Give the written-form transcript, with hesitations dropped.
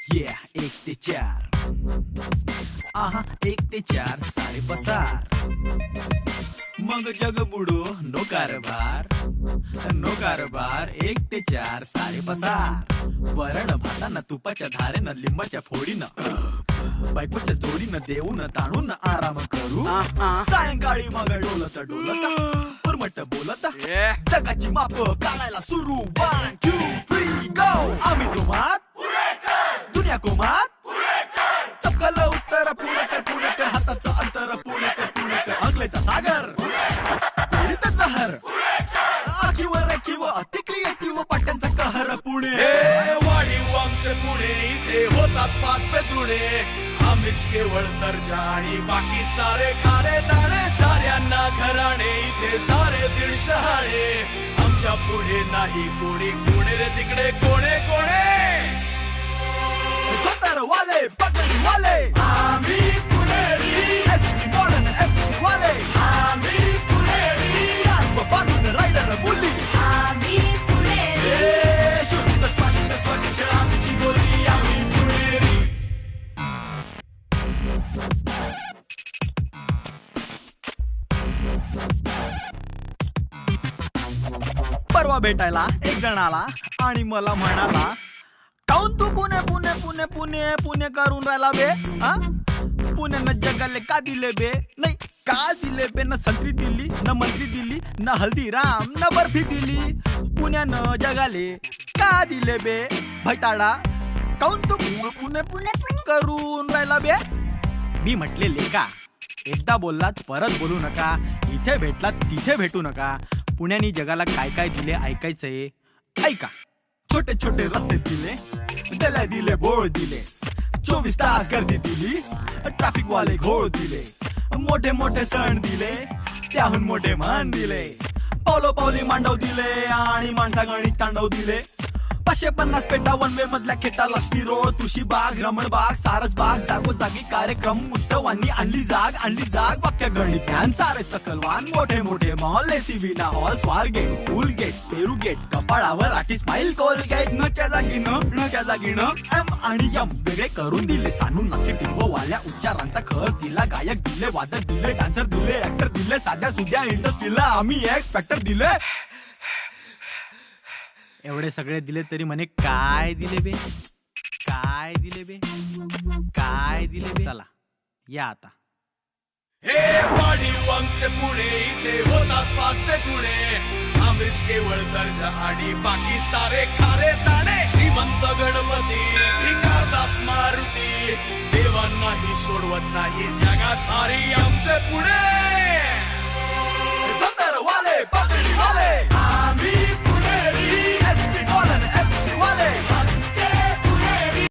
एक ते चार, आहा 1 ते 4 सारे पसार. मग जग बुडो नो कारभार, नो कारभार. 1 ते 4 सारे पसार. वरण भातानं तुपाच्या धारेनं लिंबाच्या फोडीनं बायकोच्या जोडीनं देऊन ताणून आराम करू. सायंकाळी मग डोलत डोलत उर्मट बोलत जगाची माप काढायला सुरू. 1 2 3 गो. आम्ही जोमात दुनिया कोमात चपकल उत्तर पुणेकर हाताचं अंतर पुणेकर अंगलेचा सागर कोणीत जहर आखीवर रेखीव अति क्रिएटिव्ह पाट्यांचा कहर. पुणे वाढीव अंश पुणे इथे होतात 5 पे दुणे. आम्हीच केवळ दर्जा आणि बाकी सारे खारे दाणे. साऱ्यांना घराणे इथे सारे दीड शहाणे. आमच्या पुढे नाही कोणी कोणे रे तिकडे कोणे कोणे. धोतर वाले पगडी वाले आम्ही पुणेरी. एसटी मॉडर्न एफसी वाले आम्ही पुणेरी. स्कार्फ बांधून रायडर मुली आम्ही पुणेरी. शुद्ध स्वाशित स्वच्छ आमची बोली. आम्ही पुणेरी. परवा भेटायला एक जण आला आणि मला म्हणाला, काऊन तू पुणे पुणे पुणे पुणे पुणे करून राहिला बे. पुण्यानं जगाले का दिले बे. नाही का दिले बे. न संत्री दिली न मंत्री दिली न हल्दीराम न बर्फी दिली. पुण्यानं जगाले का दिले बे. भैताडा काऊन तू पुणे पुणे पुणे करून राहिला बे. मी म्हटले लेका, एकदा बोललात परत बोलू नका. इथे भेटलात तिथे भेटू नका. पुण्यानी जगाला काय काय दिले ऐकायचंय. ऐका. छोटे छोटे रस्ते दिले, त्याला दिले बोळ दिले. 24 तास गर्दी दिली, ट्रॅफिक वाले घोळ दिले. मोठे मोठे सण दिले, त्याहून मोठे मान दिले. पावलो पावली मांडव दिले आणि माणसागणिक तांडव दिले. 550 पेटा वन वे मधल्या खेटा लष्टी रोड तुळशी बाग रमण बाग सारस बाग. जागोजागी कार्यक्रम उत्सवांनी आणली जाग वाक्य गणित ध्यान सारे चकलवान. मोठे मोठे मॉल एसी विना हॉल स्वारगेट पूल गेट पेरू गेट कपाळावर आटी स्माइल कोलगेट. नच्या जागीनं एम आणि एम वेगळे करून दिले. सांडून नाचे टिंब वाल्या उच्चारांचा खस दिला. गायक दिले, वादक दिले, डान्सर दिले, ऍक्टर दिले. साध्या सुध्या इंडस्ट्रीला आम्ही एक्स फॅक्टर दिले. एवढे सगळे दिले तरी म्हणे काय दिले बे, काय दिले बे, काय दिले बे. चला या आता. हे वाढीव अंश पुणे इथे होतात 5 पे दुणे. आम्हीच केवळ दर्जा आणि बाकी सारे खारे दाणे. श्रीमंत गणपती भिकारदास मारुती. देवांनाही सोडवत नाही जगात भारी आमचे पुणे. धोतर वाले पगडी वाले